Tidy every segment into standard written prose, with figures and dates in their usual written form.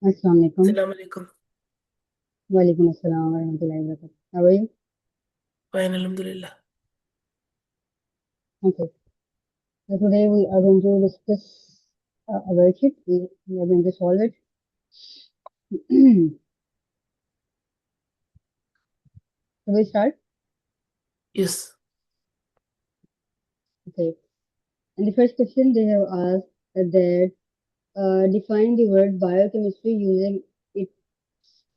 Assalamu alaikum. Assalamu alaikum. Walaikum assalam wa rahmatullahi wa barakatuh. How are you? Fine, alhamdulillah. Okay. So today we are going to discuss a worksheet. We are going to solve it. So we start. Yes. Okay. And the first question they have asked that define the word biochemistry using its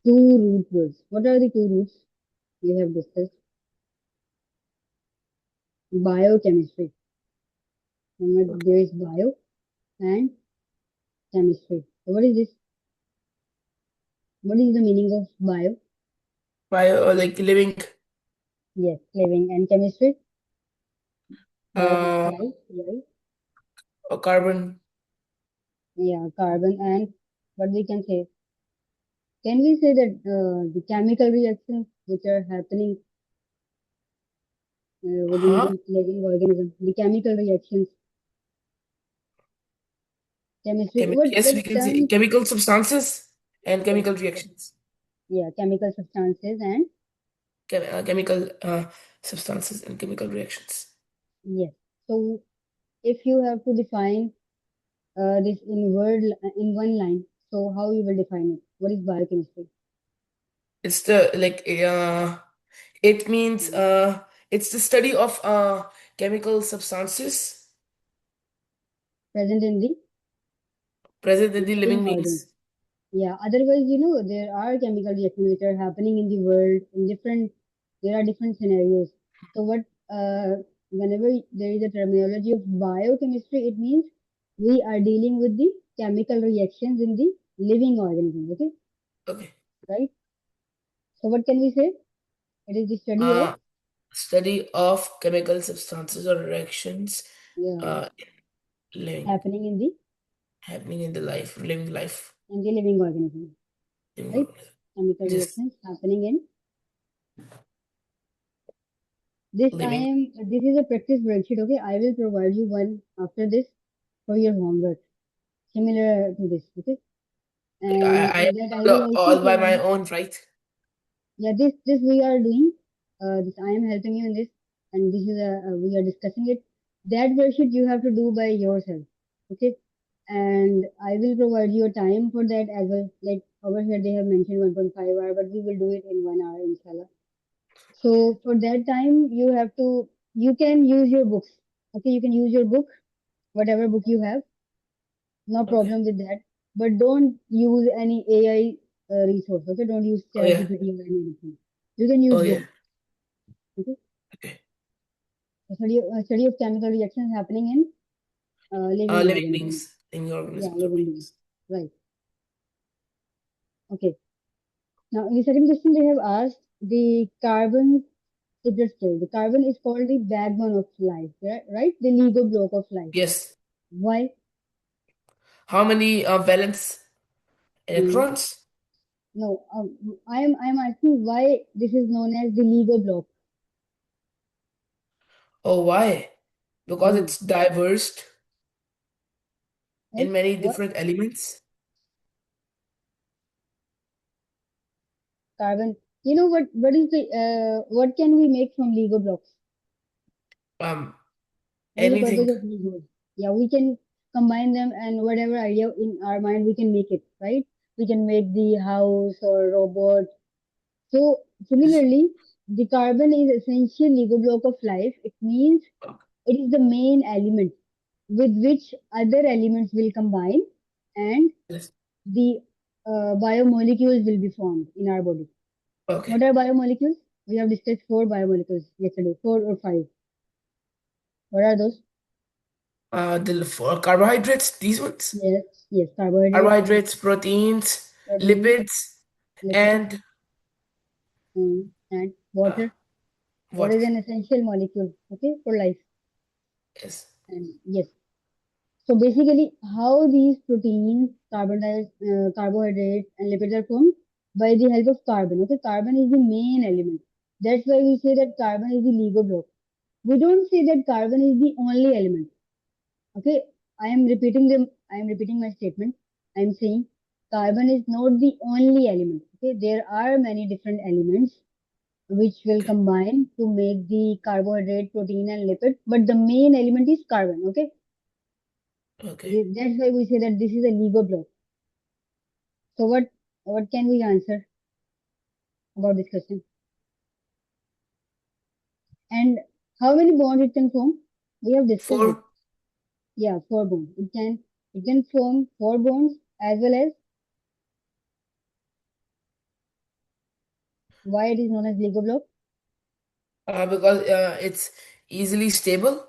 two root words. What are the two roots we have discussed? Biochemistry. Remember, there is bio and chemistry. So what is this? What is the meaning of bio? Bio, like living, Yes, living, and chemistry. uh, Life, life. carbon. Yeah, carbon and what we can say. Can we say that the chemical reactions which are happening within Huh? the living organism, the chemical reactions, chemistry, Yes, what we can say term? chemical substances and Yes, chemical yes, reactions. yeah, chemical substances and Chemical substances and chemical reactions. yes. So if you have to define this in one line, so how you will define it? What is biochemistry? It's the like it means Mm. it's the study of chemical substances Present in the present in the living living organ. beings. Yeah, otherwise, there are chemical reactions which are happening in the world in there are different scenarios. So whenever there is a terminology of biochemistry, it means we are dealing with the chemical reactions in the living organism. Okay, Okay. right? So what can we say? It is the study of, Uh, Study of chemical substances or reactions yeah, uh, living happening in the happening in the life, living life, living organism, living right? organism. Chemical Just reactions happening in this. living. This is a practice worksheet. Okay, I will provide you one after this for your homework, similar to this. Okay, and I in that I do will also all by provide my you. own, right? Yeah, this we are doing. This I am helping you in this, and this is we are discussing it. That worksheet you have to do by yourself. Okay, and I will provide you a time for that as well. Like over here they have mentioned 1.5 hour, but we will do it in 1 hour, inshallah. So for that time, you can use your books. Okay, you can use your book, whatever book you have, no Okay. problem with that. But don't use any AI resource. Okay, don't use Oh yeah. ChatGPT or anything. You can use Oh yeah. book. Okay, Okay. so study of chemical reactions happening in living Living organisms. beings, living Yeah, organisms or living beings. beings. Right. Okay. Now in the second question, they have asked the carbon. The carbon is called the backbone of life, right? The Lego block of life. Yes. Why? How many valence Hmm. electrons? No, I am asking why this is known as the Lego block. Oh, why? Because Hmm. it's diverse Right? in many What? different elements. Carbon. You know what? What can we make from Lego blocks? Um, What is the purpose Anything. of Legos? Yeah, we can combine them and whatever idea in our mind we can make it, right? We can make the house or robot. So Yes. similarly, the carbon is essential Lego block of life. It means it is the main element with which other elements will combine and Yes. the biomolecules will be formed in our body. Okay. What are biomolecules? We have discussed four biomolecules yesterday, four or five. What are those? The for carbohydrates, these ones. Yes, yes, carbohydrates, Carbohydrates, proteins, protein, lipids, lipids, and and uh, water. Water water. is an essential molecule, okay, for life. Yes. And yes, so basically, how these proteins, carbohydrates, and lipids are formed by the help of carbon. Okay, carbon is the main element. That's why we say that carbon is the Lego block. We don't say that carbon is the only element. Okay, I am repeating them. I am repeating my statement. I am saying. carbon is not the only element. Okay, there are many different elements which will Okay. combine to make the carbohydrate, protein, and lipid. But the main element is carbon. Okay, Okay. that's why we say that this is a Lego block. So what can we answer about this question? And how many bonds it can form? We have discussed it. Four. Yeah, four bonds. It can form four bonds as well as why it is known as Lego block. Because it's easily stable.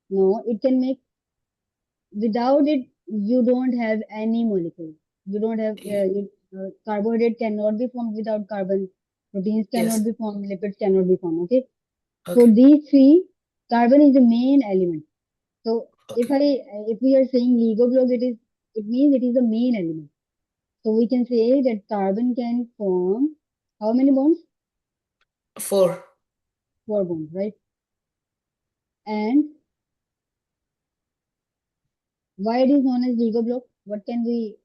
No, it can make without it you don't have any molecule. You don't have Y- carbohydrate cannot be formed without carbon. Proteins cannot Yes. be formed. Lipids cannot be formed. Okay. For Okay. these three, carbon is the main element. So Okay. if we are saying Lego block, it means it is the main element. So we can say that carbon can form how many bonds? Four. Four bonds, right? And why it is known as Lego block? What can we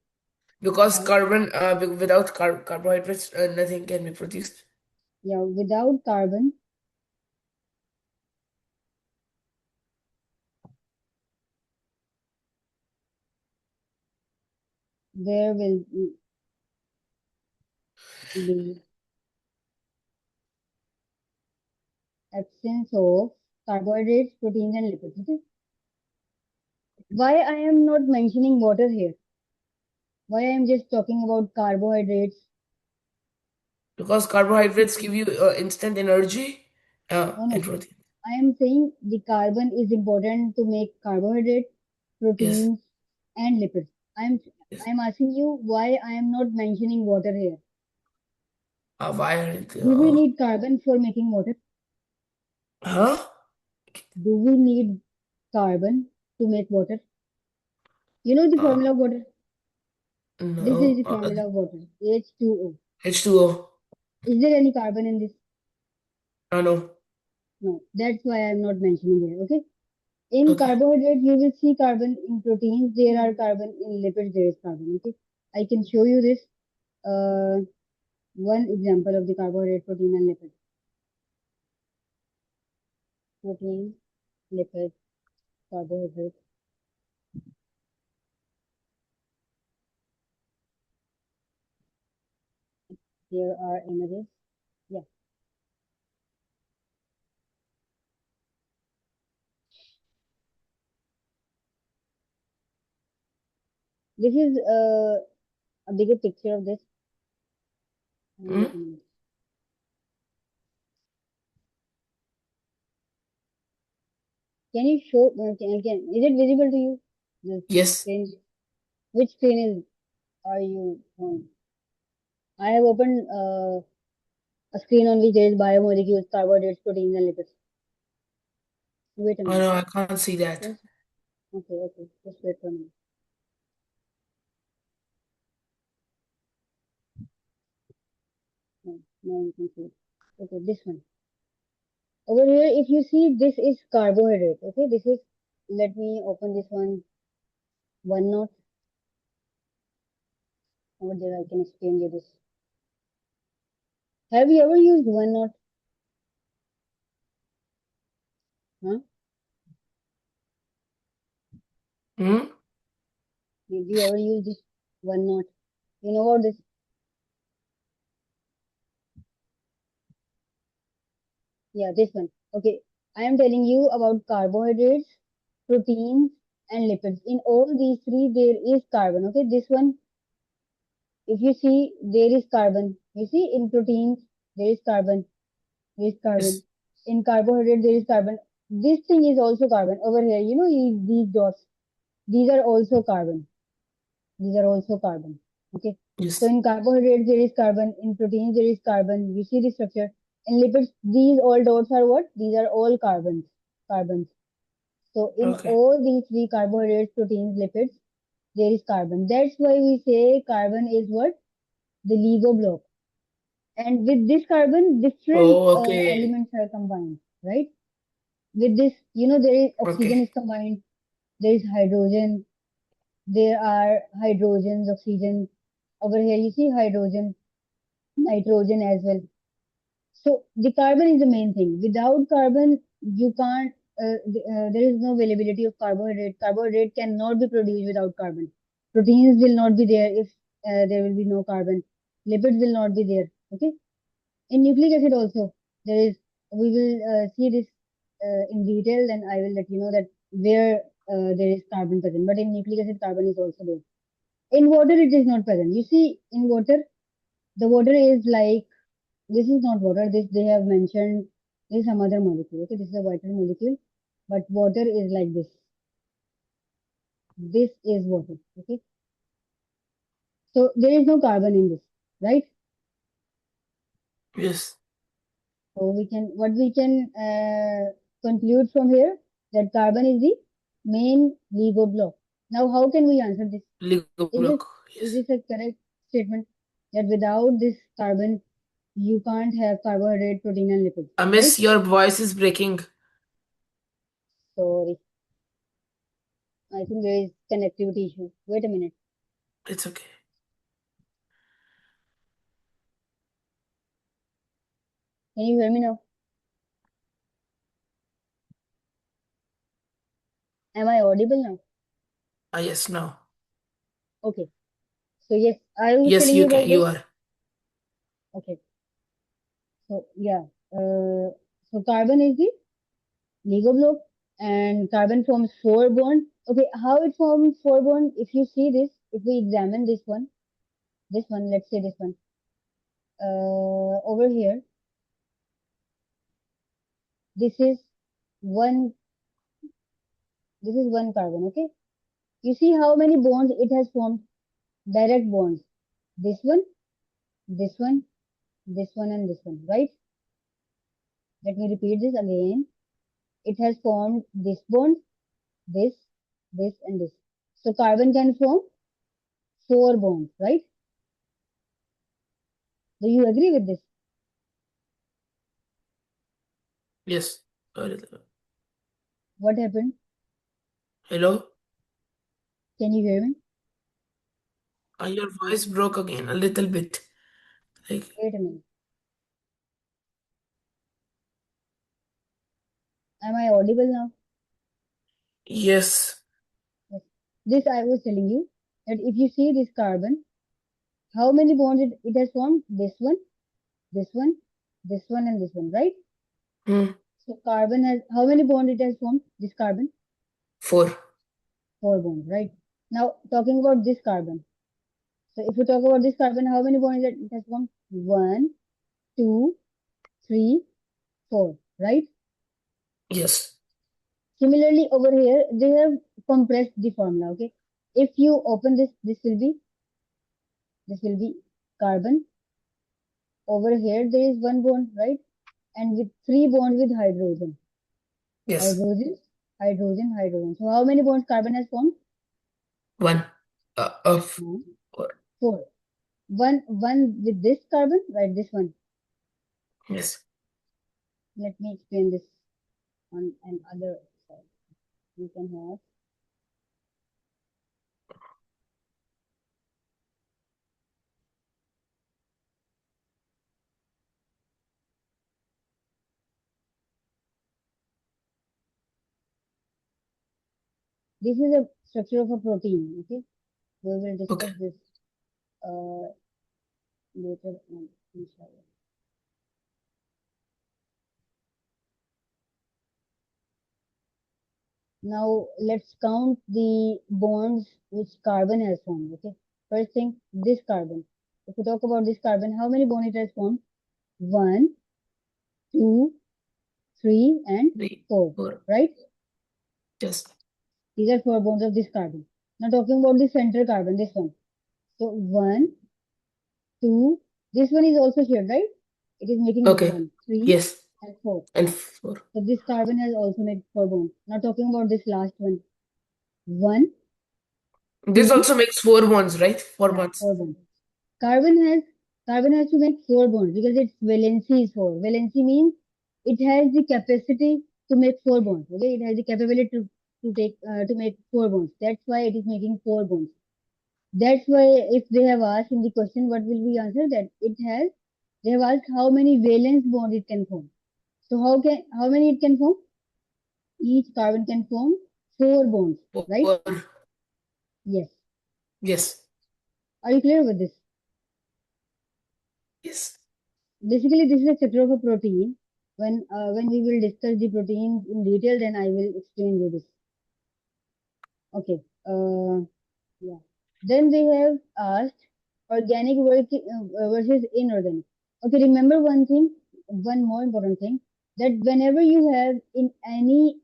Because have? carbon, without carbohydrates, nothing can be produced. Yeah, without carbon, there will be absence of carbohydrates, proteins, and lipids. Okay? Why I am not mentioning water here? Why I am just talking about carbohydrates? Because carbohydrates give you instant energy, No, no. and protein. I am saying the carbon is important to make carbohydrate, Yes. proteins, and lipids. I'm Yes. I'm asking you why I am not mentioning water here. Why aren't Do we need carbon for making water? huh? Do we need carbon to make water? You know the Uh, formula of water? This is no. the formula of water, H2O. H2O. Is there any carbon in this? No. No. That's why I'm not mentioning here. Okay. In Okay. carbohydrate, you will see carbon. In proteins, there are carbon. In lipids, there is carbon. Okay. I can show you this. Uh, One example of the carbohydrate, protein, and lipid. Protein, lipid, carbohydrate. Here are images. Yeah. This is a bigger picture of this. Hmm? Wait a minute. Can you show? Is it visible to you? The Yes. screen. Which screen is are you on? I have opened a screen on which there is biomolecules, carbohydrates, proteins, and lipids. Wait a I minute. know. I can't see that. Just okay, okay. Just wait for me. No, no, you can see it. Okay, this one. Over here, if you see, this is carbohydrate. Okay, this is. Let me open this one note. Over there, I can explain you this. Have you ever used one note? Huh? Hmm? Did you ever use this one note? You know about this? Yeah, this one. Okay, I am telling you about carbohydrates, proteins, and lipids. In all these three, there is carbon. Okay, this one, if you see, there is carbon. You see, in proteins, there is carbon. There is carbon. Yes. In carbohydrate, there is carbon. This thing is also carbon. Over here, these dots, these are also carbon. These are also carbon. Okay. So Yes. in carbohydrates, there is carbon. In proteins, there is carbon. You see the structure. In lipids, these all dots are what? These are all carbons. Carbons. So in Okay. all these three carbohydrates, proteins, lipids, there is carbon. That's why we say carbon is what? The Lego block. And with this carbon, different Oh, okay. elements are combined, right? With this, there is Okay. oxygen is combined, there is hydrogen, There are hydrogens, oxygen. Over here, you see hydrogen, nitrogen as well. So the carbon is the main thing. Without carbon, you can't. There is no availability of carbohydrate. Carbohydrate cannot be produced without carbon. Proteins will not be there if there will be no carbon. Lipids will not be there. Okay. In nucleic acid also, there is. We will see this in detail, and I will let you know that where there is carbon present. But in nucleic acid, carbon is also there. In water, it is not present. You see, in water, the water is like this is not water. This they have mentioned is some other molecule. Okay, this is a water molecule, but water is like this. This is water. Okay, so there is no carbon in this, right? Yes. So we can conclude from here that carbon is the main Lego block. Now, how can we answer this? Lego Is this block. is Yes. this a correct statement that without this carbon you can't have carbohydrate, protein, and lipids, right? Miss, your voice is breaking. Sorry, I think there is connectivity issue. Wait a minute. It's okay. Can you hear me now? Am I audible now? Yes, now. Okay. So yes, I was Yes, telling you you can. about You this. are. Okay. So yeah. Uh, so carbon is the Lego block, and carbon forms four bonds. Okay, how it forms four bond? If you see this, if we examine this one, let's say this one. Over here, this is one. This is one carbon. Okay. You see how many bonds it has formed? Direct bonds. This one, this one, this one, and this one. Right? Let me repeat this again. It has formed this bond, this, this, and this. So carbon can form four bonds, right? Do you agree with this? Yes. What happened? Hello? Can you hear me? Your voice broke again a little bit. Like, Wait a minute. Am I audible now? yes. Yes. This I was telling you that if you see this carbon, how many bonds it has formed? This one, this one, this one, and this one, right? Hmm. So carbon has how many bonds it has formed? This carbon, Four. four bonds, right? Now talking about this carbon. So if we talk about this carbon, how many bonds it has formed? One, two, three, four, right? Yes. Similarly, over here, they have compressed the formula, okay? If you open this, this will be carbon. Over here, there is one bond, right? And with three bonds with hydrogen. Yes. Hydrogen, hydrogen, hydrogen. So how many bonds carbon has formed? One. Of One, four. four. One with this carbon, right? This one. Yes. Let me explain this on another side. You can have this is a structure of a protein, okay? We will Okay. discuss this uh, later on, inshallah. Now let's count the bonds which carbon has formed. Okay. First thing, this carbon. If we talk about this carbon, how many bonds it has formed? One, two, three, and Three. four. Four. Right? Yes. These are four bonds of this carbon. Now talking about the center carbon, this one. So one, two. This one is also shared, right? It is making this Okay. bond. Three Yes. and four. And four. So this carbon has also made four bonds. Now talking about this last one. One, This two, also makes four bonds, right? Four yeah, bonds. four bonds. Carbon has carbon has to make four bonds because its valency is four. Valency means it has the capacity to make four bonds. Okay, it has the capability to to make four bonds. That's why it is making four bonds. That's why if they have asked in the question, what will we answer? That it has. They have asked how many valence bond it can form. So how many it can form? Each carbon can form four bonds, right? Four. Yes. Yes. Are you clear with this? Yes. Basically, this is a chapter of a protein. When we will discuss the proteins in detail, then I will explain you this. Okay. Yeah. Then they have asked organic versus inorganic. Okay. Remember one thing, one more important thing, that whenever you have in any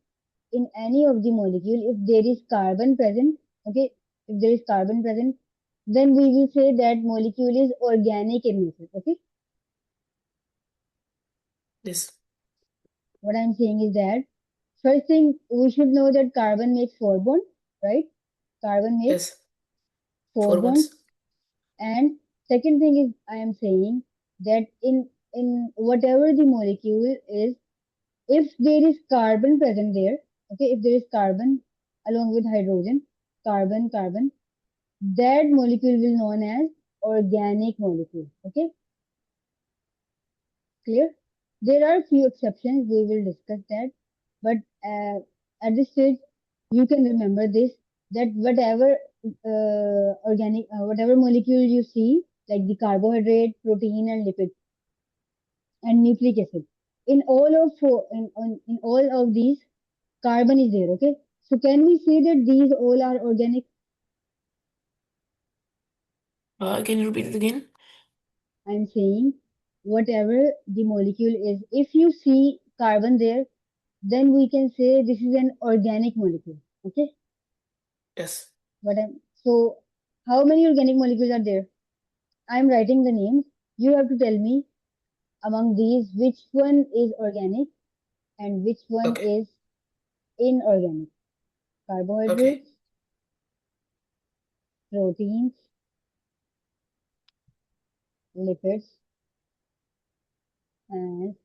of the molecule, if there is carbon present, okay, if there is carbon present, then we will say that molecule is organic in nature. Okay. Yes. What I'm saying is that first thing we should know that carbon makes four bonds, right? Carbon makes Yes. four Four bonds. bonds. And second thing is I am saying that in whatever the molecule is, if there is carbon present there, okay, if there is carbon along with hydrogen, carbon, that molecule will known as organic molecule. Okay, clear? There are few exceptions. We will discuss that, but at this stage, you can remember this that whatever whatever molecule you see, like the carbohydrate, protein, and lipid, and nucleic acid, in all of these, carbon is there. Okay, so can we say that these all are organic? Can you repeat it again? I'm saying whatever the molecule is, if you see carbon there, then we can say this is an organic molecule. Okay, Yes. so how many organic molecules are there? I'm writing the names. You have to tell me among these which one is organic and which one Okay. is inorganic. Okay. Carbohydrates, proteins, lipids, and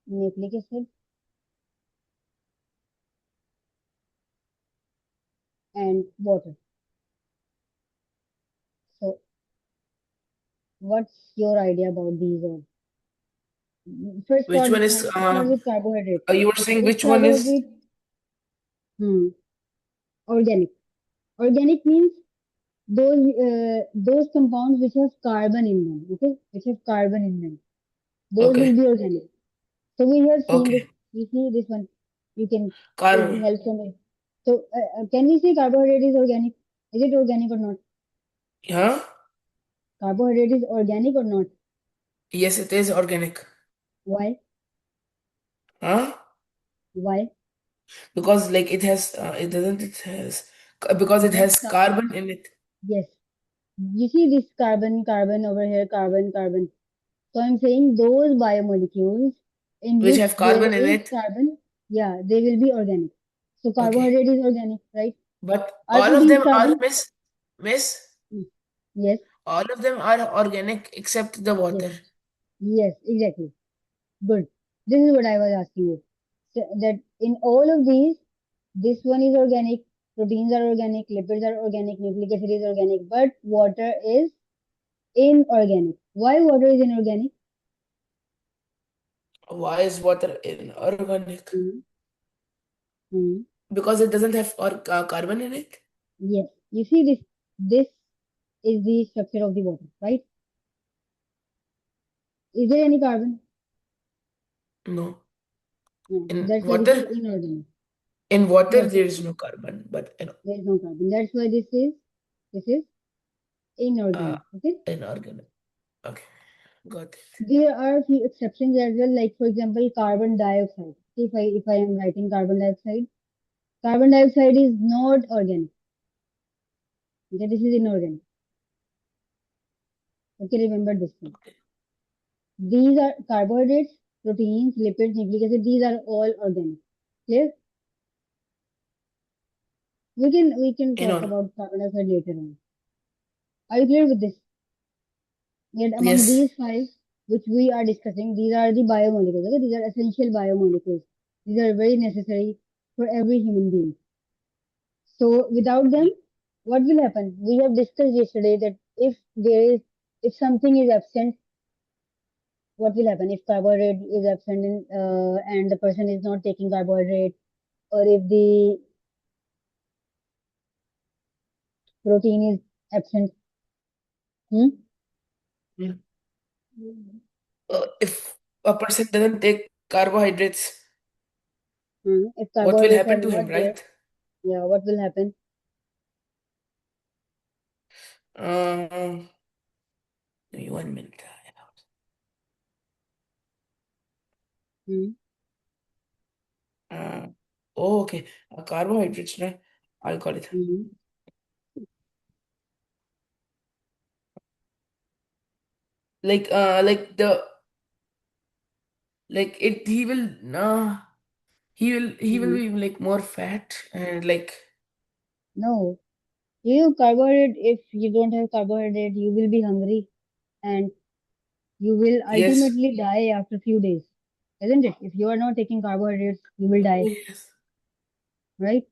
nucleic acid, and water. So what's your idea about these all? Which one is Let's start with carbohydrates. you were saying If which one is carbohydrate, hmm, organic. Organic means those compounds which have carbon in them. Okay, which have carbon in them. Those will okay. be organic. So we have seen this. Okay. You see this one. You can take the Car help from it. So can we say carbohydrate is organic? Is it organic or not? yeah? Carbohydrate is organic or not? Yes, it is organic. Why? Huh? Why? Because like it has it doesn't it has because it But has carbon in it, yes, you see this carbon over here, carbon. So I'm saying those biomolecules in which which have there carbon in is it. carbon, yeah, they will be organic. So Okay. carbohydrate is organic, right? But Are all of proteins them are carbon? miss Mm. Yes, all of them are organic except the yes, water. yes, exactly. Good. This is what I was asking you. So that in all of these, this one is organic, proteins are organic, lipids are organic, nucleic acid is organic, but water is inorganic. Why water is inorganic? Why is water inorganic? Mm, mm. Because it doesn't have carbon in it? Yes. You see this. This is the structure of the water, right? Is there any carbon? No. No. So In that's why this is water, inorganic. in water That's there why is no carbon, but in there is no carbon. That's why this is uh, inorganic. Okay. inorganic. Okay, got it. There are few exceptions as well, like for example, carbon dioxide. If I am writing carbon dioxide is not organic. Okay, this is inorganic. Okay, remember this thing. Okay. These are carbohydrates, proteins, lipids, nucleic acid. These are all organic. Clear? We can talk Inor. about carbon dioxide later on. Are you clear with this? Yet among Yes. these five, which we are discussing, these are the biomolecules. Okay? These are essential biomolecules. These are very necessary for every human being. So without them, what will happen? We have discussed yesterday that if something is absent, what will happen? If carbohydrate is absent and the person is not taking carbohydrate, or if the protein is absent, hmm? Yeah. If a person doesn't take carbohydrates, Hmm. If what will carbohydrates are happen to him, not there, right? yeah, what will happen? Um, Give me 1 minute. Hmm. Uh, oh, okay. Carbohydrates, no? I'll call it. Hmm. Like like it. He will Hmm. be like more fat and like No, carbohydrate. If you don't have carbohydrate, you will be hungry and you will yes, ultimately die after few days, isn't it? If you are not taking carbohydrates, you will die, yes, right?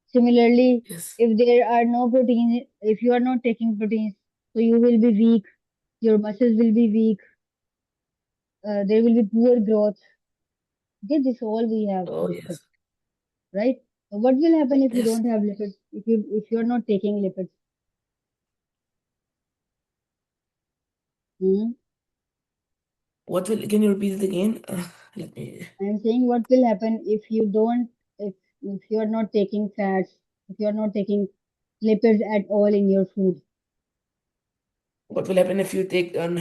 Similarly, yes, if there are no proteins, if you are not taking proteins, so you will be weak, your muscles will be weak, there will be poor growth. Okay, this all we have oh discussed, yes, right? So what will happen if you yes. don't have lipids? If you are not taking lipids? Hmm? What will? Can you repeat it again? Let me. I am saying what will happen if you don't, if you are not taking fats, if you are not taking lipids at all in your food, What will happen if you take on?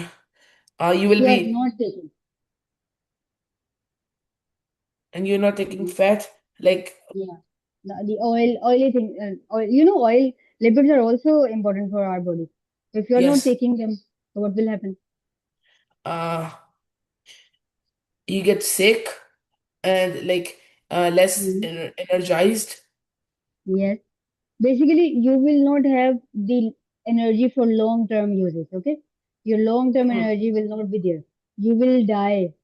You if will you are be, not taking, and you're not taking hmm, fat. Like yeah, the oily thing, oil, lipids are also important for our body. If you are not yes, taking them, so what will happen? uh, you get sick and like less Hmm. energized. Yes. Basically, you will not have the energy for long-term uses. Okay, your long-term Mhm. energy will not be there. You will die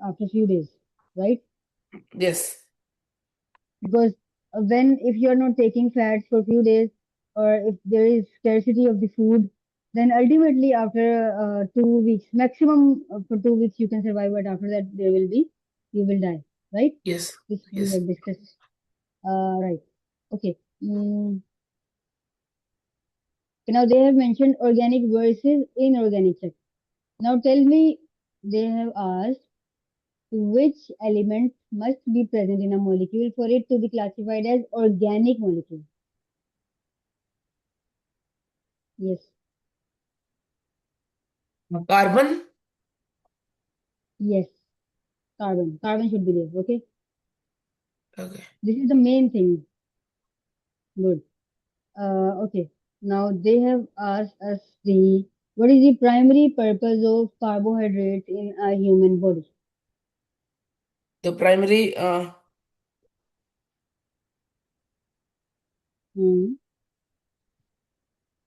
after few days, right? Yes, Because when if you are not taking fats for few days, or if there is scarcity of the food, then ultimately after 2 weeks, maximum for 2 weeks you can survive, but after that you will die, right? yes, This we yes. have discussed. Right. Okay. Now they have mentioned organic versus inorganic check. Now tell me, they have asked which element must be present in a molecule for it to be classified as organic molecule. Yes, Carbon. yes, carbon. Carbon should be there. Okay, Okay. this is the main thing. Good. Okay. Now they have asked us the what is the primary purpose of carbohydrates in a human body? The primary Hmm.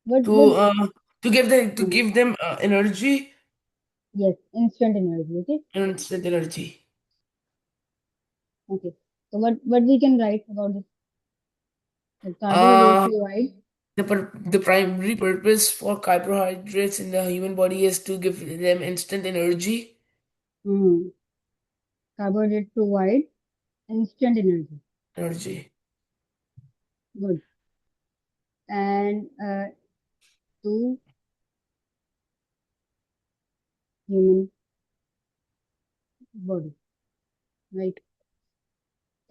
What? to uh, to Hmm. give them energy Yes, instant energy. Okay. and instant energy. Okay. So what we can write about this? The carbohydrates Uh, provide the primary purpose for carbohydrates in the human body is to give them instant energy. mm, carbohydrates provide instant energy. Energy. Good. And to human body. Right.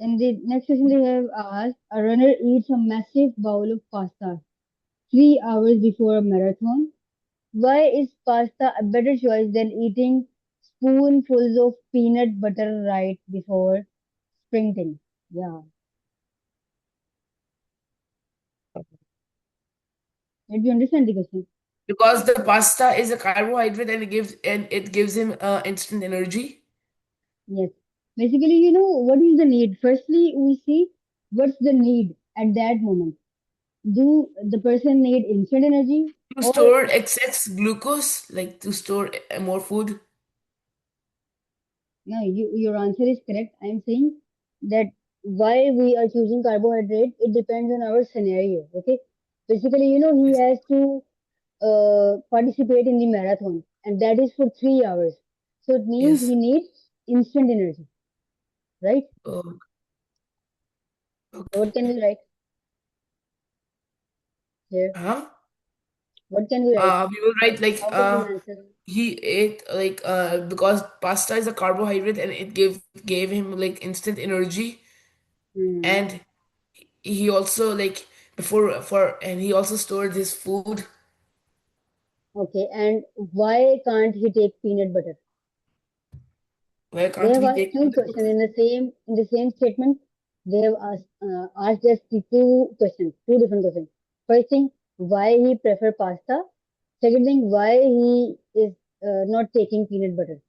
And the next question they have asked, a runner eats a massive bowl of pasta 3 hours before a marathon. Why is pasta a better choice than eating spoonfuls of peanut butter right before sprinting? Yeah. Did you understand the question? Because the pasta is a carbohydrate and it gives him instant energy. Yes. Basically, what is the need? Firstly, we see what's the need at that moment. Do the person need instant energy To or store excess glucose, like to store more food. No, your answer is correct. I'm saying that why we are choosing carbohydrate, it depends on our scenario. Okay. Basically, he Yes. has to participate in the marathon, and that is for 3 hours. So it means he Yes. needs instant energy, right? Oh, So what okay. can we write here? Huh? What can we write? We will write like How can we answer? he ate like because pasta is a carbohydrate and it gave him like instant energy, Hmm. and he also like before for and he also stored his food. Okay, and why can't he take peanut butter? Why They can't have we asked take two peanut questions butter? in the same statement. They have asked just the two questions, two different questions. First thing, why he prefer pasta. Second thing, why he is not taking peanut butter.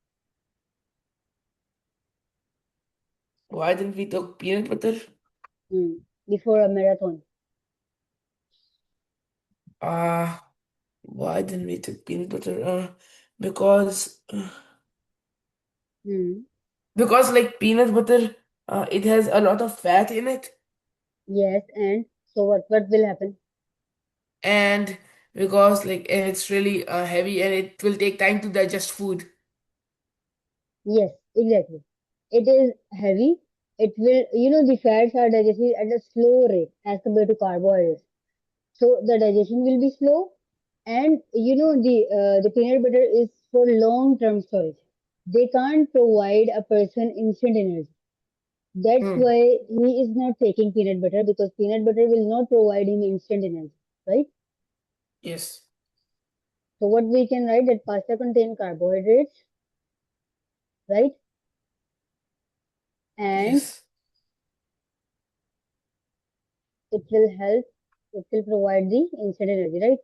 Why didn't we take peanut butter? Hmm. Before a marathon. Uh why didn't we take peanut butter? Because Hmm. because like peanut butter, it has a lot of fat in it, Yes, and so what? What will happen? and because like and it's really heavy and it will take time to digest food. Yes, exactly. It is heavy. It will, the fats are digested at a slow rate as compared to carbohydrates. So the digestion will be slow, and the peanut butter is for long term storage. They can't provide a person instant energy. That's Hmm. why he is not taking peanut butter, because peanut butter will not provide him instant energy, right? Yes. So what we can write, that pasta contain carbohydrates, right? And Yes. it will help. It will provide the instant energy, right?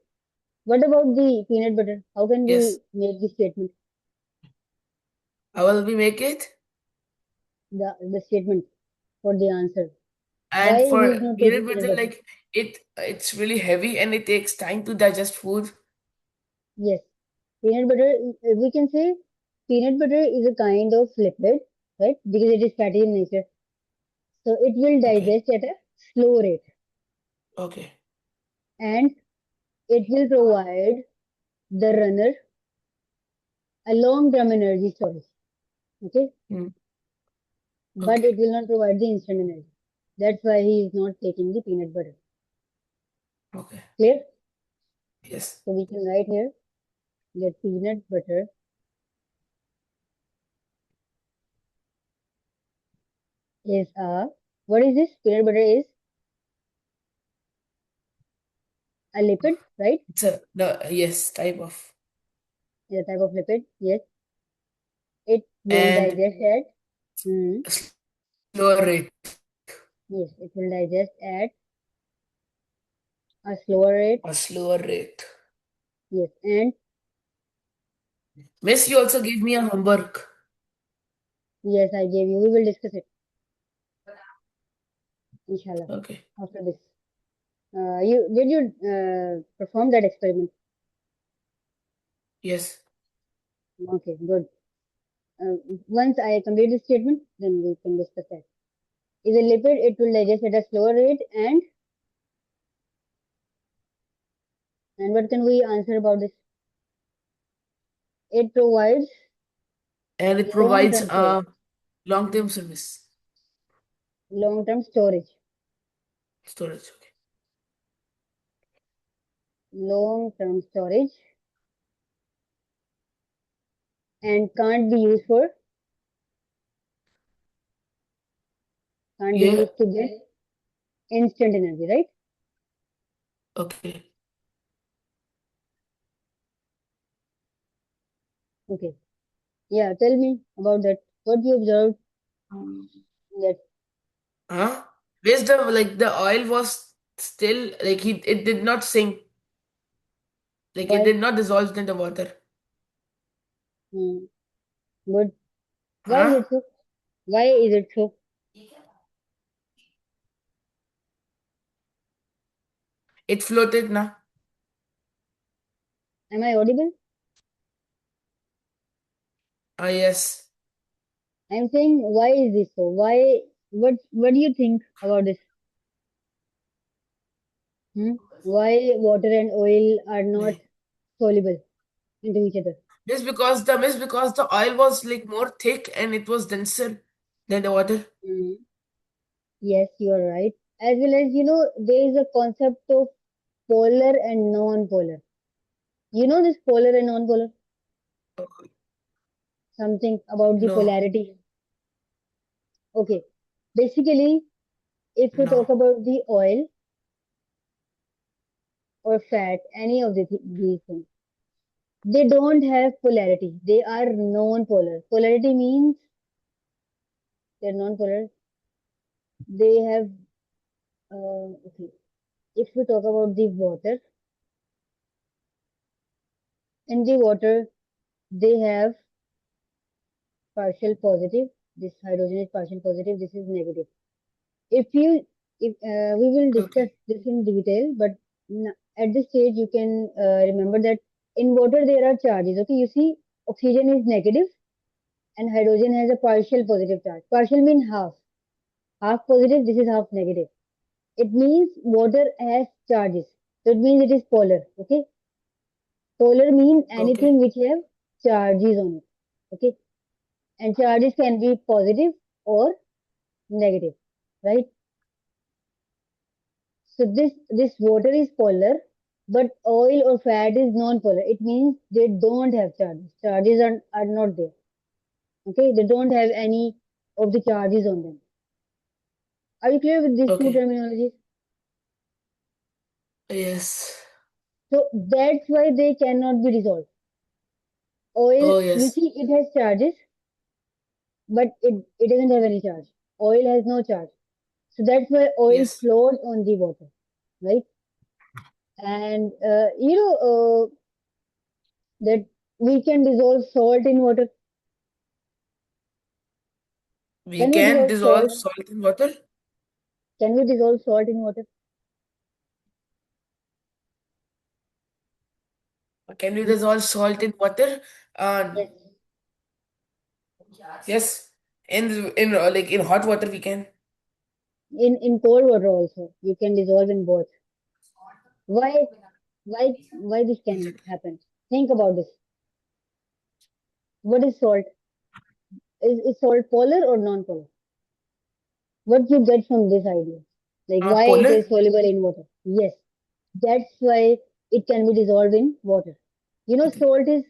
What about the peanut butter? How can Yes. we make the statement? How will we make it? The statement for the answer. Why And he for is not peanut taking peanut butter, butter? like it's really heavy and it takes time to digest food. Yes, peanut butter. We can say peanut butter is a kind of lipid, right? Because it is fatty in nature, so it will Okay. digest at a slow rate, Okay. and it will provide the runner a long-term energy storage. Okay, Hmm. but Okay. it will not provide the instant energy. That's why he is not taking the peanut butter. Okay. Clear? Yes. So we can write here that peanut butter is a, what is this? Peanut butter is a lipid, right? It's a the yes type of It's a type of lipid. Yes, it will and digest at. Hmm, slower rate. yes, it will digest at a slower rate. A slower rate. Yes, and Miss, you also gave me a homework. yes, I gave you. We will discuss it, inshallah, Okay. after this. You perform that experiment? Yes. Okay, good. Uh, Once I complete this statement, then we can discuss that. Is a lipid, it will digest at a slower rate, and what can we answer about this? It provides And it provides long-term storage. a long-term service Long-term storage. storage. Okay. Long-term storage, and can't be Yeah. used to get instant energy, right? Okay. Okay. Yeah, tell me about that. What you observed Um, that Huh? Where's the like the oil was still like he it did not sink, like it why? did not dissolve in the water. Hmm, good. Why is Huh? it so? Why is it so? It floated na. Am I audible? Ah yes. I'm saying, why is this so? Why? What do you think about this? Hmm? Why water and oil are not Yeah. soluble into each other? It's because the oil was like more thick and it was denser than the water. Hmm. Yes, you are right. As well as there is a concept of polar and non-polar. You know this polar and non-polar? Something about the No, polarity. Okay. Basically, if we no. talk about the oil or fat, any of these things, they don't have polarity. They are non-polar. Polarity means they're non-polar. They have, okay. If we talk about the water, in the water, they have partial positive. This hydrogen is partial positive. This is negative. If you, if we will discuss Okay, this in detail, but at this stage you can remember that in water there are charges. Okay, you see, oxygen is negative and hydrogen has a partial positive charge. Partial means half. Half positive. This is half negative. It means water has charges. So it means it is polar. Okay, polar means okay, anything which have charges on it. Okay, and charges can be positive or negative, right? So this water is polar, but oil or fat is non-polar. It means they don't have charges. Charges are not there. Okay, they don't have any of the charges on them. Are you clear with these two okay. terminologies? Yes. So that's why they cannot be dissolved. Oil, Oh, you yes. see, it has charges, but it doesn't have any charge. Oil has no charge. So that's why oil Yes. floats on the water, right? And that we can dissolve salt in water. We Can we can dissolve dissolve salt? salt in water. Can we dissolve salt in water? Can we Hmm? dissolve salt in water? Uh, Yes. yes. In like in hot water we can. In cold water also, you can dissolve in both. Why why this can Exactly. happen? Think about this. What is salt? Is salt polar or non-polar? What you get from this idea? Like why it Polar. is soluble in water? Yes, that's why it can be dissolved in water. Salt is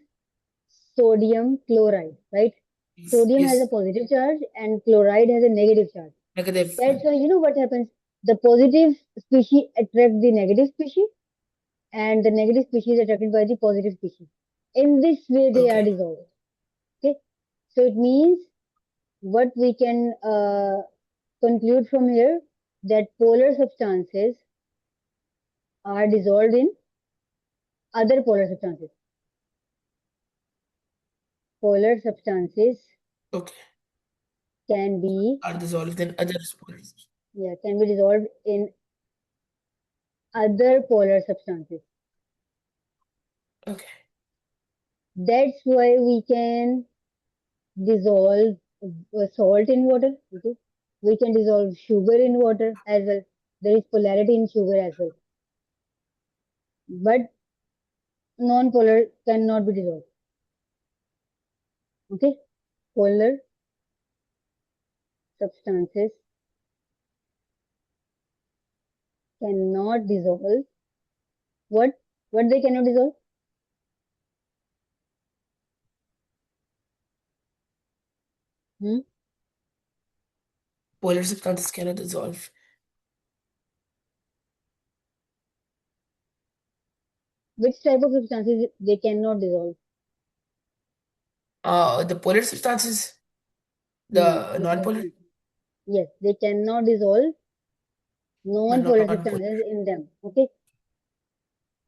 sodium chloride, right? Yes. Sodium has a Yes. positive charge and chloride has a negative charge. Negative. That's why what happens? The positive species attract the negative species, and the negative species attracted by the positive species. In this way, they are Okay. dissolved. Okay, so it means what we can conclude from here, that polar substances are dissolved in other polar substances. Polar substances Okay. can be, Are dissolved in other spoils. yeah, can be dissolved in other polar substances. Okay. That's why we can dissolve salt in water. Okay, we can dissolve sugar in water as well. There is polarity in sugar as well, but non-polar cannot be dissolved. Okay, polar substances cannot dissolve. What they cannot dissolve? Hmm? Polar substances cannot dissolve. Which type of substances they cannot dissolve? The polar substances, Hmm. the The non-polar, substance. Yes, they cannot dissolve the non-polar non-polar. substances in them. Okay,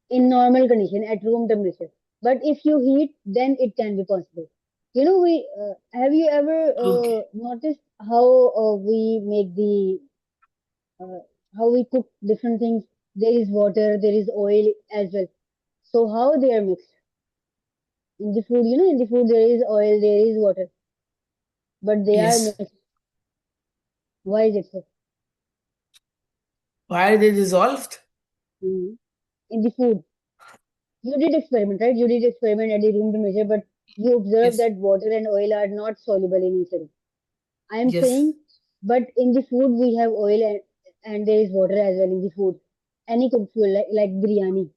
in normal condition at room temperature. But if you heat, then it can be possible. We have you ever Okay. noticed how we make uh, how we cook different things? There is water, there is oil as well. So how they are mixed in the food? In the food there is oil, there is water. but they are Yes. mixed. Why is it so? Why are they dissolved? Mhm. In the food, you did experiment, right? You did experiment at the room temperature, but you observed Yes. that water and oil are not soluble in each other. I am Yes. saying, but in the food we have oil and there is water as well in the food. Any cooked food like biryani,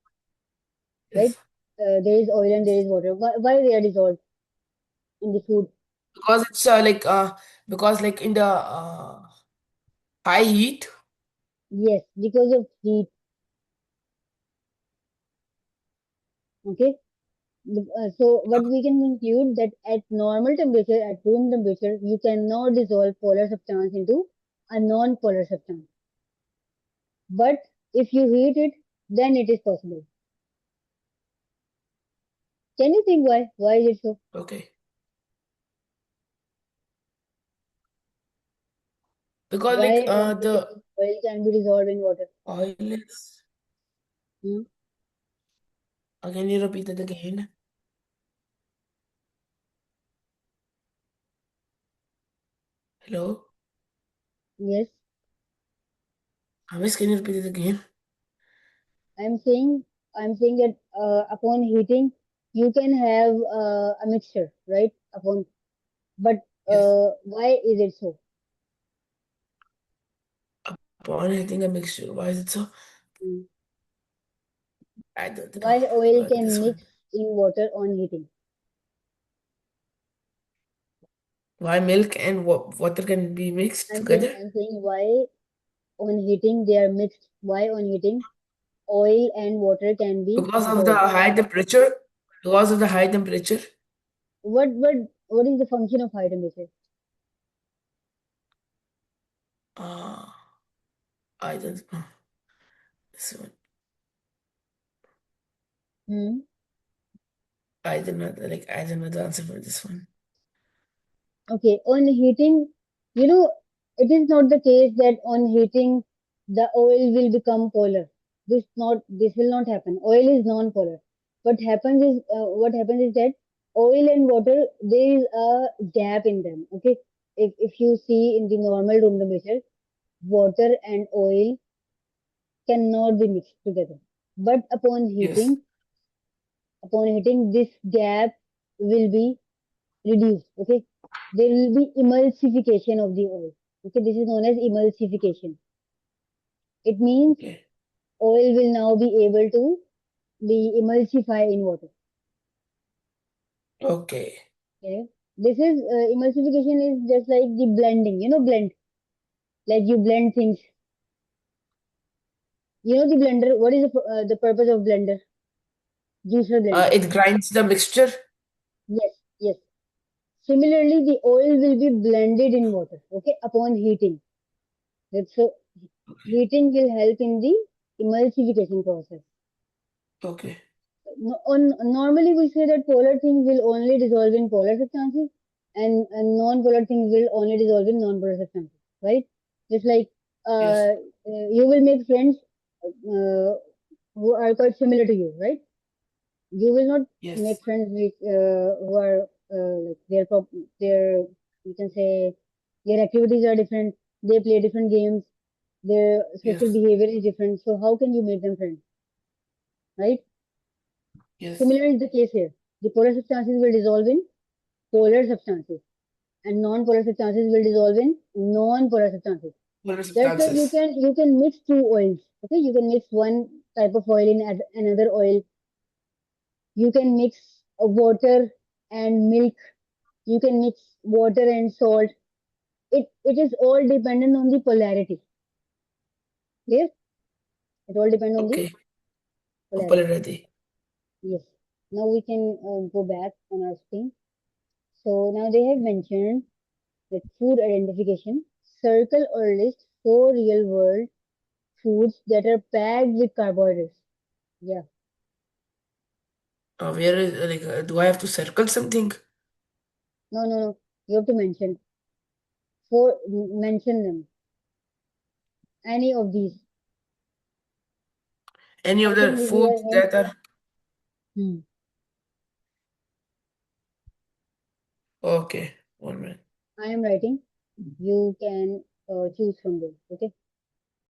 right? Yes. There is oil and there Yes. is water. Why they are dissolved in the food? Because it's because like in the high heat. Yes, because of heat. Okay. So what we can conclude that at normal temperature, at room temperature, you cannot dissolve polar substance into a non-polar substance. But if you heat it, then it is possible. Can you think why? Why is it so? Okay. Because like Why on the heating oil can be dissolved in water? oil is. Hmm? Can you repeat that again? Hello? Yes, Miss, can you repeat it again? I'm saying I'm saying that upon heating, you can have a mixture, right? But Yes. why is it so? Upon hitting a mixture. Why is it so? Hmm. I don't know Why oil about can this one. mix in water on heating? Why milk and water can be mixed together? I'm saying why on heating they are mixed. Why on heating oil and water can be Because of the dissolved? high temperature. Because of the high temperature. What is the function of high temperature? Uh, I don't know. This one. Hmm. I don't know. Like I don't know the answer for this one. Okay, on heating, it is not the case that on heating the oil will become polar. This will not happen. Oil is non-polar. What happens is that oil and water there is a gap in them. Okay, if you see in the normal room temperature, water and oil cannot be mixed together. But Yes. upon heating, this gap will be reduced. Okay, there will be emulsification of the oil. Okay, this is known as emulsification. It means Okay. oil will now be able to be emulsify in water. Okay. Okay, this is emulsification is just like the blending. Blend like you blend things. The blender. What is the purpose of blender? Juicer blender. It grinds the mixture. Yes, yes. Similarly, the oil will be blended in water. Okay, upon heating. So Okay. heating will help in the emulsification process. Okay. Normally, we say that polar things will only dissolve in polar substances, and non-polar things will only dissolve in non-polar substances, right? Just like Yes. you will make friends uh, who are quite similar to you, right? You will not Yes. make friends with who are like their you can say their activities are different. They play different games. Their social Yes. behavior is different. So how can you make them friends, right? Yes. Similar is the case here. The polar substances will dissolve in polar substances, and non-polar substances will dissolve in non-polar substances. Polar That's why you substances. can you can mix two oils. Okay, you can mix one type of oil in another oil. You can mix water and milk. You can mix water and salt. It is all dependent on the polarity. Clear? It all depends on the Okay. polarity. Polarity. Yes. Now we can go back on our screen. So now they have mentioned with food identification, circle or list four real world foods that are packed with carbohydrates. Yeah. Where is do I have to circle something? No, no, no. You have to mention them. Any of these. Any I of the can give you a foods hint. that are Hmm. okay. 1 minute. I am writing. You can choose from there. Okay.